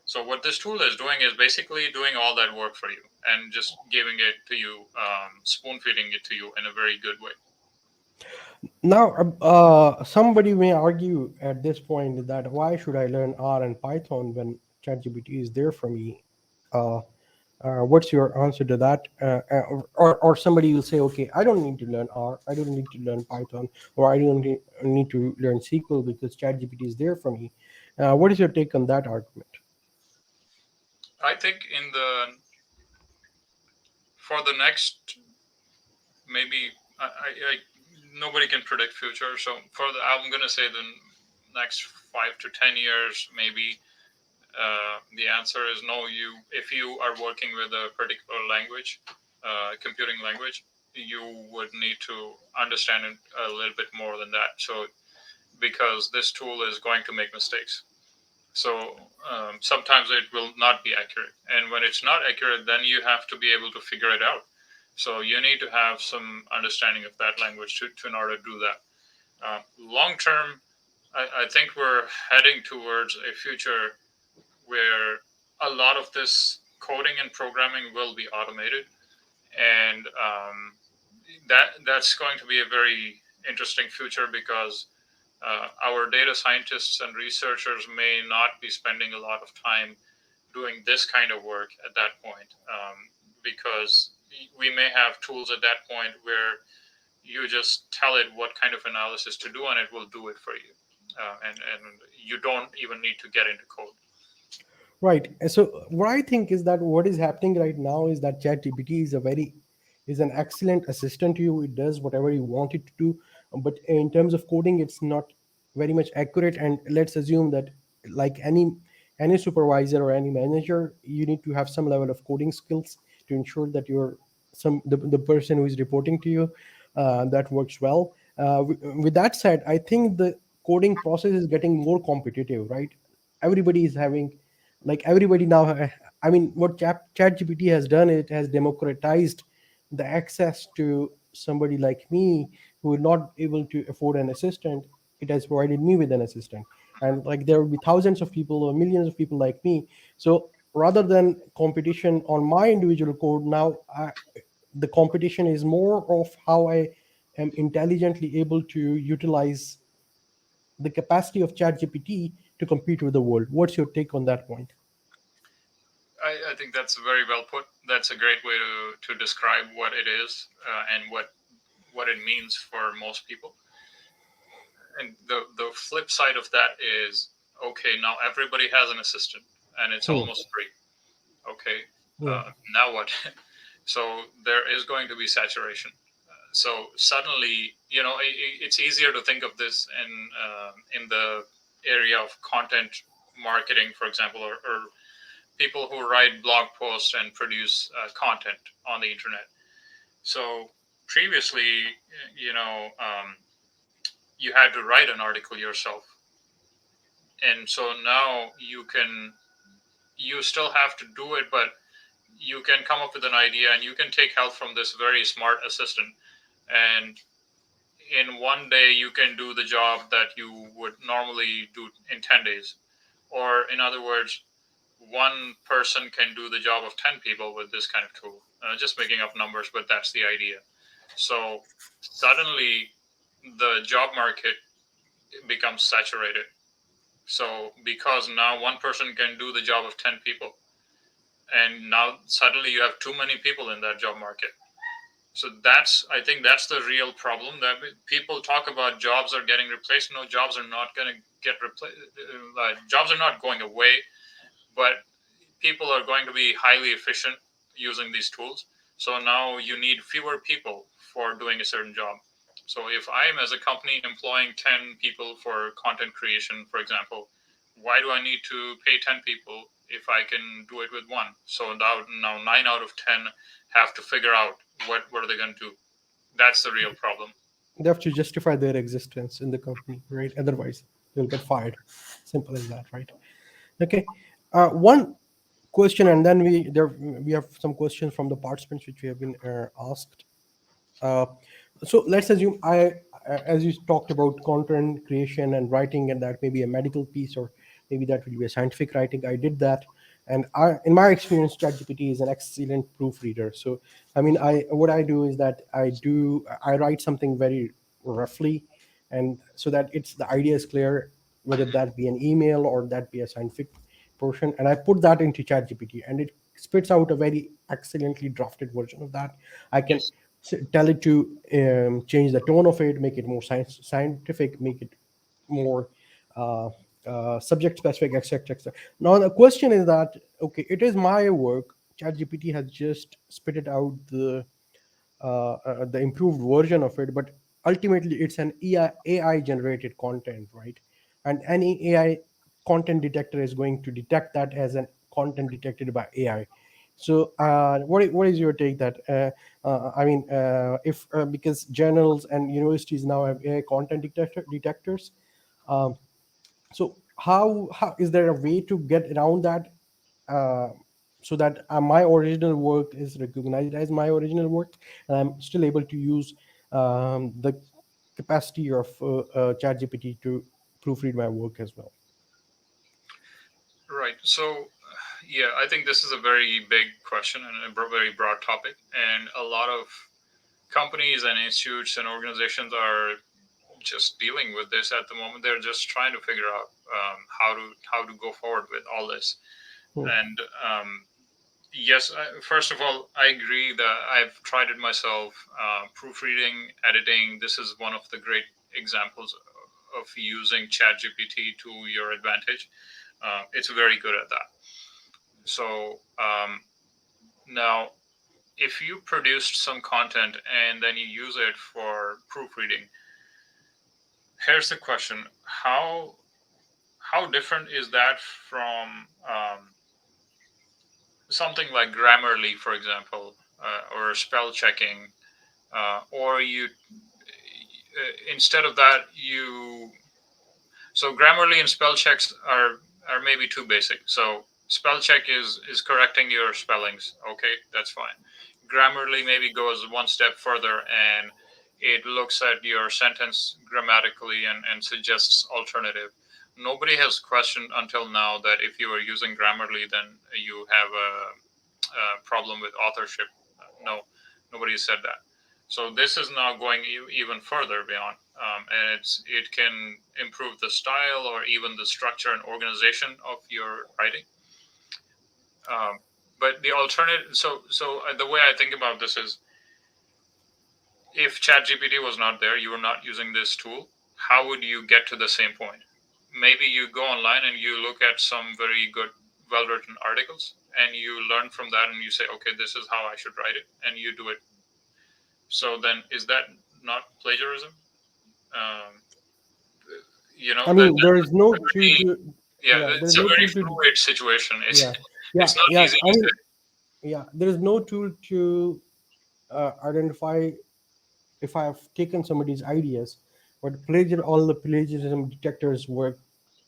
So what this tool is doing is basically doing all that work for you and just giving it to you, spoon feeding it to you in a very good way. Now, somebody may argue at this point that why should I learn R and Python when ChatGPT is there for me? Uh, what's your answer to that? Or somebody will say, okay, I don't need to learn R, I don't need to learn Python, or I don't need to learn SQL because ChatGPT is there for me. What is your take on that argument? I think for the next, maybe, nobody can predict future. So I'm going to say the next 5 to 10 years, maybe the answer is no. If you are working with a particular language, computing language, you would need to understand it a little bit more than that. So because this tool is going to make mistakes. So sometimes it will not be accurate. And when it's not accurate, then you have to be able to figure it out. So you need to have some understanding of that language in order to do that. Long term, I think we're heading towards a future where a lot of this coding and programming will be automated. And that's going to be a very interesting future because our data scientists and researchers may not be spending a lot of time doing this kind of work at that point, because we may have tools at that point where you just tell it what kind of analysis to do and it will do it for you, and you don't even need to get into code. Right. So what I think is that what is happening right now is that ChatGPT is an excellent assistant to you. It does whatever you want it to do, but in terms of coding, it's not very much accurate. And let's assume that like any supervisor or any manager, you need to have some level of coding skills to ensure that the person who is reporting to you that works well. With that said, I think the coding process is getting more competitive, right? Everybody is having like everybody now I mean what ChatGPT has done, it has democratized the access to somebody like me who is not able to afford an assistant. It has provided me with an assistant, and like there will be thousands of people or millions of people like me. So rather than competition on my individual code. Now the competition is more of how I am intelligently able to utilize the capacity of ChatGPT to compete with the world. What's your take on that point? I think that's very well put. That's a great way to describe what it is, and what it means for most people. And the flip side of that is, okay, now everybody has an assistant, and it's Hmm. almost free. Okay, Yeah. now what? So there is going to be saturation. So suddenly, it's easier to think of this in the area of content marketing, for example, or people who write blog posts and produce content on the internet. So previously, you know, you had to write an article yourself, and so now you still have to do it, but you can come up with an idea and you can take help from this very smart assistant, and in one day you can do the job that you would normally do in 10 days. Or in other words, one person can do the job of 10 people with this kind of tool. Just making up numbers, but that's the idea. So suddenly the job market becomes saturated. So because now one person can do the job of 10 people, and now suddenly you have too many people in that job market. So I think that's the real problem, that people talk about jobs are getting replaced. No, jobs are not going to get replaced. Jobs are not going away, but people are going to be highly efficient using these tools. So now you need fewer people for doing a certain job. So if I'm, as a company, employing 10 people for content creation, for example, why do I need to pay 10 people if I can do it with one? So now 9 out of 10 have to figure out what are they going to do. That's the real problem. They have to justify their existence in the company, right? Otherwise, they'll get fired. Simple as that, right? Okay. One question, and then we have some questions from the participants which we have been asked. Uh, so let's assume as you talked about content creation and writing, and that may be a medical piece, or maybe that will be a scientific writing. I did that, and in my experience, ChatGPT is an excellent proofreader. So, I mean, what I do is that I write something very roughly, and so that it's the idea is clear, whether that be an email or that be a scientific portion, and I put that into ChatGPT, and it spits out a very excellently drafted version of that. I can Yes. tell it to change the tone of it, make it more scientific, make it more uh, subject specific, etc., etc. Now the question is that, it is my work. ChatGPT has just spit it out the improved version of it, but ultimately it's an AI generated content, right? And any AI content detector is going to detect that as an content detected by AI. So, what is your take that? I mean, if because journals and universities now have AI content detectors, um, so how is there a way to get around that, uh, so that my original work is recognized as my original work, and I'm still able to use the capacity of ChatGPT to proofread my work as well? Right. So, yeah, I think this is a very big question and a very broad topic. And a lot of companies and institutes and organizations are just dealing with this at the moment. They're just trying to figure out how to go forward with all this. Hmm. And yes, first of all, I agree that I've tried it myself. Proofreading, editing. This is one of the great examples of using ChatGPT to your advantage. It's very good at that. So now, if you produced some content and then you use it for proofreading, here's the question: how different is that from something like Grammarly, for example, or spell checking, or you instead of that you so Grammarly and spell checks are maybe too basic. So spell check is correcting your spellings. Okay, that's fine. Grammarly maybe goes one step further and it looks at your sentence grammatically and suggests alternative. nobody has questioned until now that if you are using Grammarly, then you have a problem with authorship. No, nobody said that. So this is now going even further beyond, and it can improve the style or even the structure and organization of your writing. Um, but the alternative, the way I think about this is, if ChatGPT was not there, you were not using this tool, how would you get to the same point? Maybe you go online and you look at some very good, well written articles, and you learn from that and you say, okay, this is how I should write it, and you do it. So then, is that not plagiarism? Um, I that mean, there that's is no a tool very, to, yeah, yeah, there it's is a no very tool to, fluid situation. It's yeah, yeah, it's not yeah. easy I to mean, say. yeah, there is no tool to identify if I have taken somebody's ideas. But all the plagiarism detectors work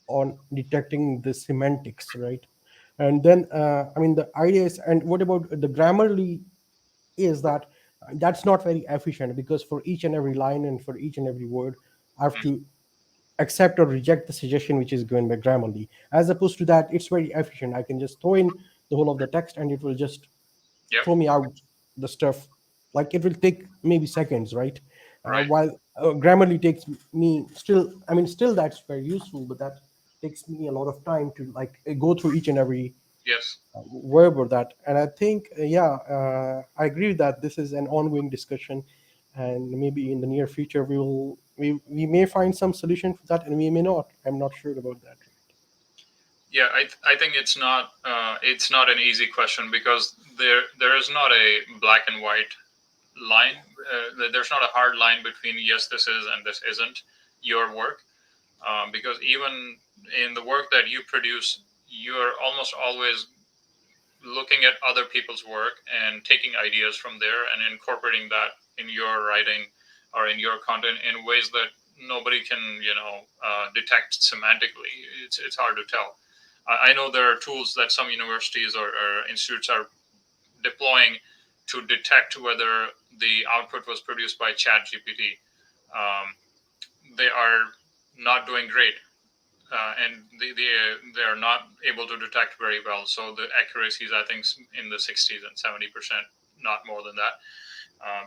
on detecting the semantics, right? And then, I mean, the idea is, and what about the Grammarly is that that's not very efficient, because for each and every line and for each and every word, I have Mm, to accept or reject the suggestion which is given by Grammarly. As opposed to that, it's very efficient. I can just throw in the whole of the text and it will just yep. throw me out the stuff. Like it will take maybe seconds, right? Right. While Grammarly takes me still, I mean, still that's very useful, but that takes me a lot of time to like go through each and every Yes. word or that. And I think, yeah, I agree that this is an ongoing discussion, and maybe in the near future we may find some solution for that, and we may not. I'm not sure about that. Yeah, I think it's not an easy question, because there is not a black and white line. There's not a hard line between yes, this is, and this isn't your work, because even in the work that you produce, you're almost always looking at other people's work and taking ideas from there and incorporating that in your writing or in your content in ways that nobody can detect semantically. It's hard to tell. I know there are tools that some universities or institutes are deploying to detect whether the output was produced by ChatGPT. Um, they are not doing great, and they are not able to detect very well. So the accuracy is, I think, in the 60s and 70%, not more than that.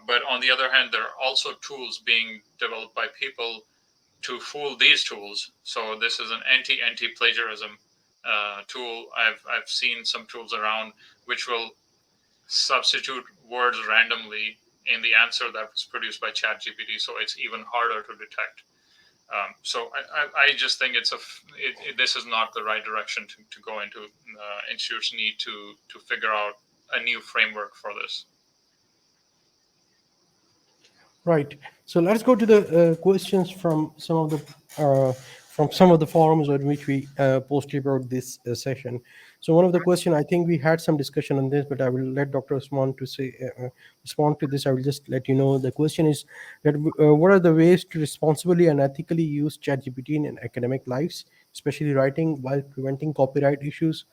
But on the other hand, there are also tools being developed by people to fool these tools. So this is an anti plagiarism tool. I've seen some tools around which will substitute words randomly in the answer that was produced by ChatGPT, so it's even harder to detect. So I just think this is not the right direction to go into. Institutes need to figure out a new framework for this. Right. So let's go to the questions from some of the forums on which we posted about this session. So one of the question, I think we had some discussion on this, but I will let Dr. Usman to say respond to this. I will just let you know. The question is that what are the ways to responsibly and ethically use ChatGPT in academic lives, especially writing, while preventing copyright issues,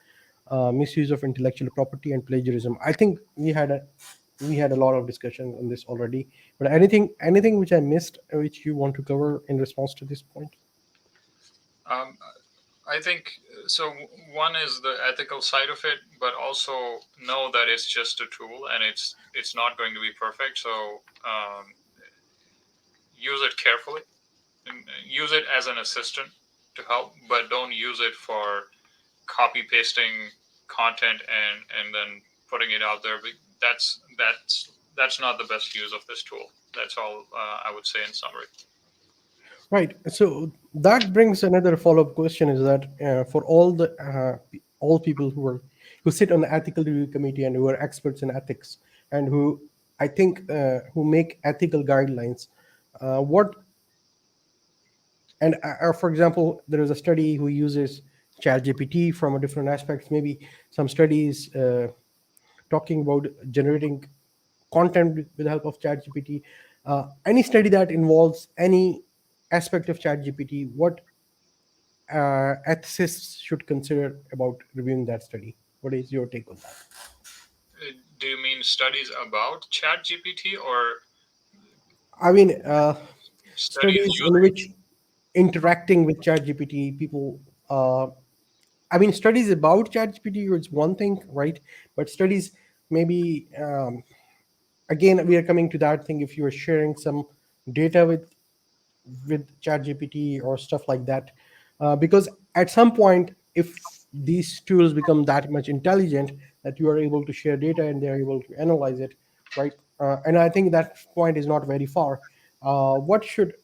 misuse of intellectual property, and plagiarism? I think we had a lot of discussion on this already. But anything which I missed, which you want to cover in response to this point? Um, I think so. One is the ethical side of it, but also know that it's just a tool and it's not going to be perfect. So use it carefully and use it as an assistant to help, but don't use it for copy pasting content and then putting it out there. That's not the best use of this tool. That's all I would say in summary. Right. So that brings another follow-up question: is that for all people who sit on the ethical review committee and who are experts in ethics, and who I think who make ethical guidelines, what and for example, there is a study who uses ChatGPT from a different aspects. Maybe some studies talking about generating content with the help of ChatGPT. Any study that involves any aspect of ChatGPT, what ethicists should consider about reviewing that study? What is your take on that? Do you mean studies about ChatGPT or I mean, studies studies in using? which, interacting with ChatGPT, people. I mean, studies about ChatGPT is one thing, right? But studies maybe again we are coming to that thing. If you are sharing some data with ChatGPT or stuff like that, because at some point, if these tools become that much intelligent that you are able to share data and they are able to analyze it, right? And I think that point is not very far. What should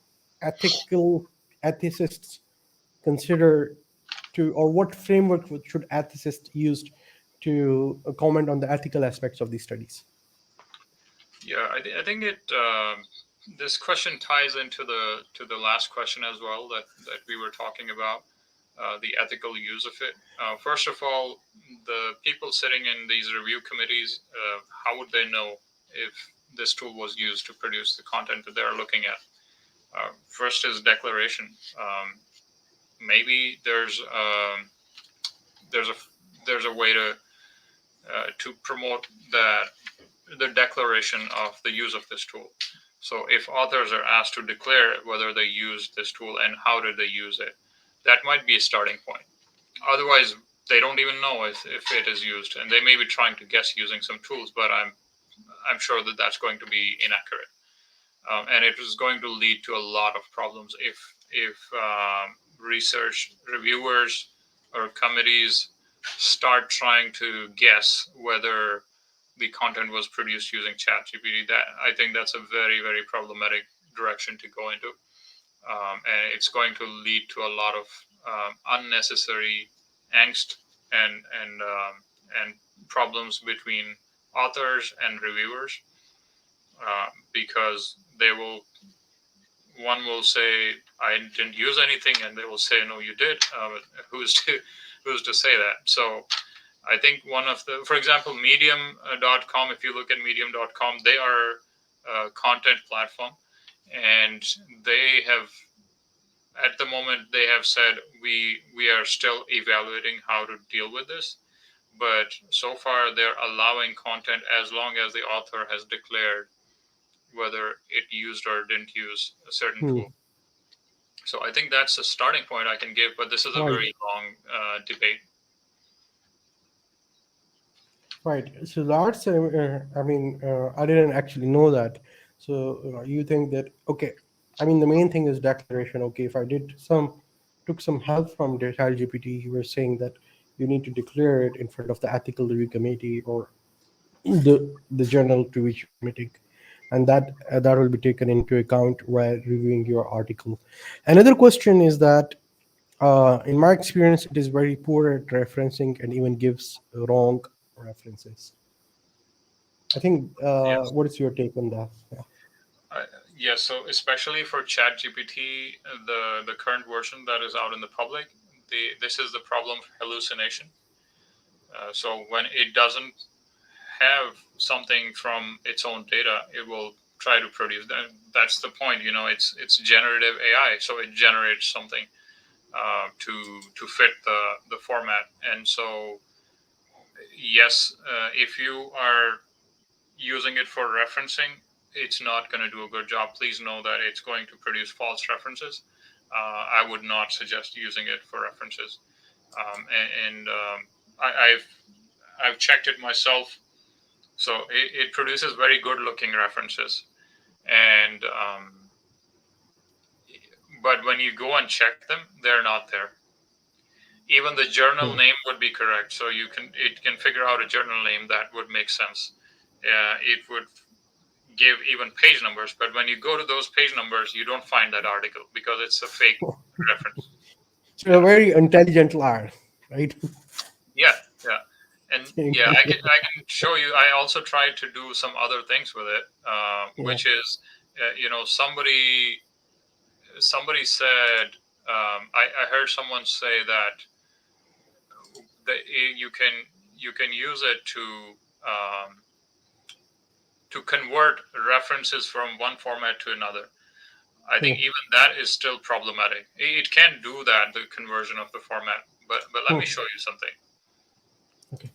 ethical ethicists consider to, or what framework should ethicists use to comment on the ethical aspects of these studies? Yeah, I think it this question ties into the last question as well that we were talking about, the ethical use of it. First of all, the people sitting in these review committees, how would they know if this tool was used to produce the content that they're looking at? First is declaration. Maybe there's a there's a way to promote that the declaration of the use of this tool. So if authors are asked to declare whether they used this tool and how did they use it, that might be a starting point. Otherwise, they don't even know if it is used, and they may be trying to guess using some tools, but I'm sure that that's going to be inaccurate, and it is going to lead to a lot of problems if research reviewers or committees start trying to guess whether the content was produced using ChatGPT. That I think that's a very problematic direction to go into, and it's going to lead to a lot of unnecessary angst and problems between authors and reviewers, because they will one will say I didn't use anything, and they will say no, you did. Who's to say that? So I think one of the, for example, Medium.com, if you look at Medium.com, they are a content platform, and they have, at the moment, they have said we are still evaluating how to deal with this. But so far, they're allowing content as long as the author has declared whether it used or didn't use a certain Hmm. tool. So I think that's a starting point I can give, but this is a Right. very long debate. Right. So that's, I mean, I didn't actually know that. So you think that, okay, I mean, the main thing is declaration. Okay, if I took some help from the ChatGPT, you were saying that you need to declare it in front of the ethical review committee or the journal to which you're submitting, and that will be taken into account while reviewing your article. Another question is that, in my experience, it is very poor at referencing and even gives wrong references. I think. Yes. What is your take on that? Yeah. Uh, yeah, so especially for ChatGPT, the current version that is out in the public, this is the problem of hallucination. So when it doesn't have something from its own data, it will try to produce that. That's the point. It's generative AI, so it generates something to fit the format. And so yes, if you are using it for referencing, it's not going to do a good job. Please know that it's going to produce false references. I would not suggest using it for references. And I've checked it myself. So it produces very good looking references, and but when you go and check them, they're not there. Even the journal Hmm. name would be correct, so it can figure out a journal name that would make sense. It would give even page numbers, but when you go to those page numbers, you don't find that article because it's a fake reference. So a Yeah, very intelligent liar, right? yeah, yeah, and Saying, yeah, I can okay. I can show you. I also tried to do some other things with it, Yeah. which is, somebody said, I heard someone say that you can use it to convert references from one format to another. I think Hmm. even that is still problematic. It can do that, the conversion of the format. But let me Hmm. show you something. Okay.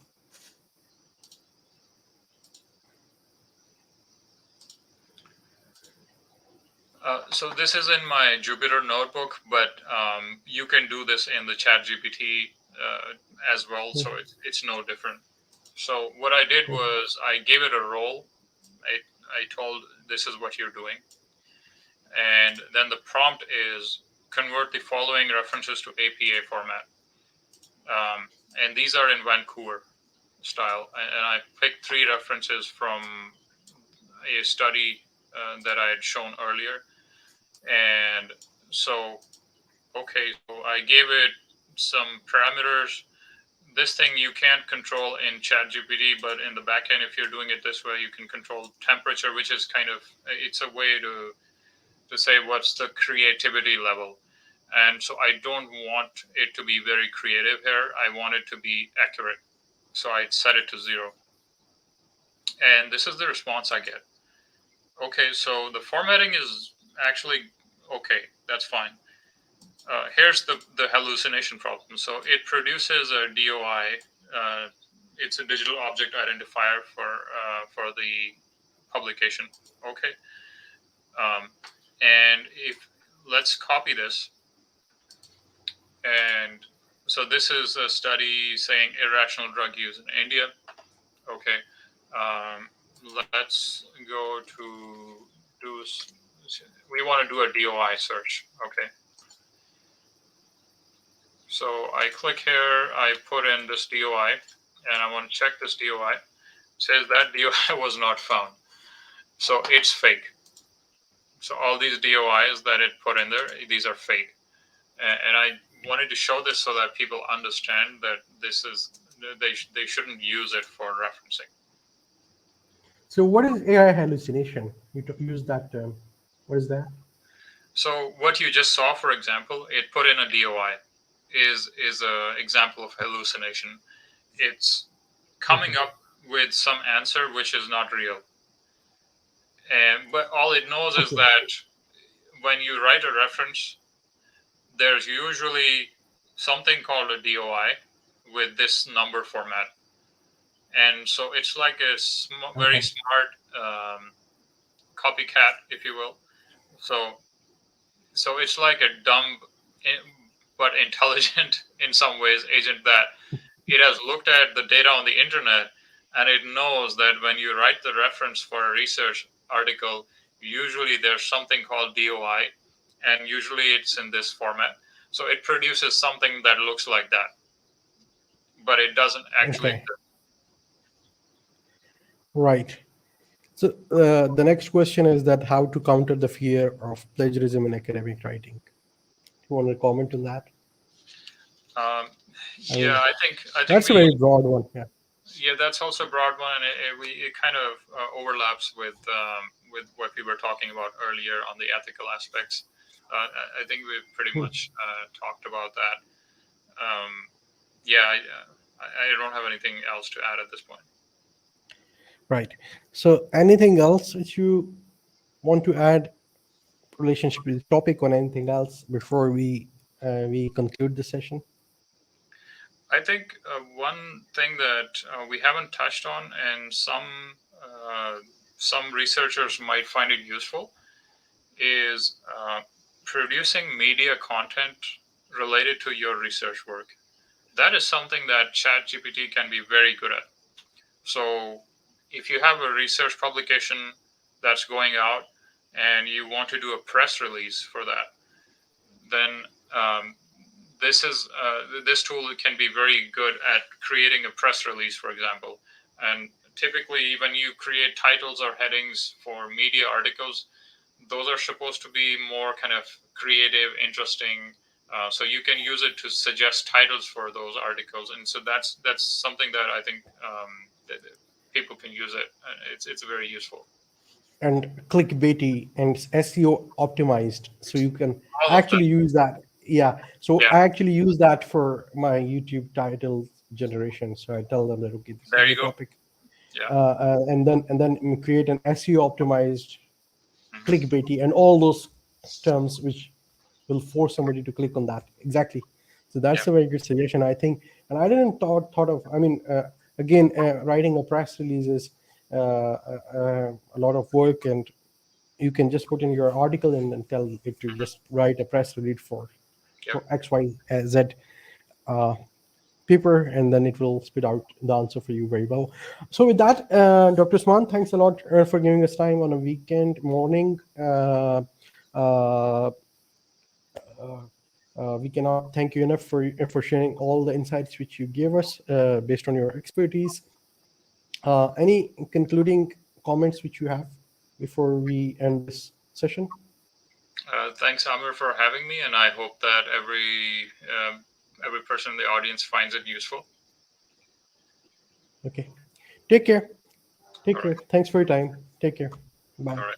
So this is in my Jupyter notebook, but you can do this in the ChatGPT as well. So it's no different. So what I did was I gave it a role. I told this is what you're doing, and then the prompt is convert the following references to APA format, and these are in Vancouver style. And I picked 3 references from a study that I had shown earlier, and so okay, so I gave it some parameters. This thing you can't control in ChatGPT, but in the backend, if you're doing it this way, you can control temperature, which is kind of, it's a way to say what's the creativity level. And so I don't want it to be very creative here. I want it to be accurate. So I set it to 0. And this is the response I get. Okay, so the formatting is actually okay. That's fine. Here's the hallucination problem. So it produces a DOI. It's a digital object identifier for the publication. Okay. And if let's copy this. And so this is a study saying irrational drug use in India. Okay. Let's go to do. We want to do a DOI search. Okay. So I click here, I put in this DOI, and I want to check this DOI. It says that DOI was not found. So it's fake. So all these DOIs that it put in there, these are fake. And I wanted to show this so that people understand that this is, they shouldn't use it for referencing. So what is AI hallucination? You use that term. What is that? So what you just saw, for example, it put in a DOI is a example of hallucination. It's coming up with some answer which is not real. But all it knows is that when you write a reference, there's usually something called a DOI with this number format. And so it's like a very smart copycat, if you will. So it's like a dumb but intelligent in some ways agent that it has looked at the data on the internet, and it knows that when you write the reference for a research article, usually there's something called DOI, and usually it's in this format. So it produces something that looks like that, but it doesn't actually. Okay. Right. So the next question is that how to counter the fear of plagiarism in academic writing. You want to comment on that? Yeah, I think that's a very broad one. Yeah. Yeah, that's also a broad one, and it kind of overlaps with what we were talking about earlier on the ethical aspects. I think we've pretty much talked about that. Yeah, I don't have anything else to add at this point. Right. So anything else that you want to add relationship with the topic or anything else before we conclude the session? I think one thing that we haven't touched on, and some researchers might find it useful, is producing media content related to your research work. That is something that ChatGPT can be very good at. So if you have a research publication that's going out and you want to do a press release for that, then this tool can be very good at creating a press release, for example. And typically, when you create titles or headings for media articles, those are supposed to be more kind of creative, interesting. So you can use it to suggest titles for those articles, and so that's something that I think that people can use it. It's very useful. And clickbaity and SEO optimized, so you can actually use that. Yeah. So I actually use that for my YouTube title generation. So I tell them that okay, this is the topic. Yeah. And then create an SEO optimized clickbaity and all those terms which will force somebody to click on that. Exactly. So that's a very good suggestion, I think. And I didn't thought of. I mean, again, writing a press release is a lot of work, and you can just put in your article and then tell it to just write a press release for Yep. X, Y, Z paper, and then it will spit out the answer for you very well. So with that, Dr. Usman, thanks a lot for giving us time on a weekend morning. We cannot thank you enough for sharing all the insights which you gave us based on your expertise. Any concluding comments which you have before we end this session? Thanks, Aamir, for having me, and I hope that every person in the audience finds it useful. Okay. Take care. All right. Thanks for your time. Take care. Bye. All right.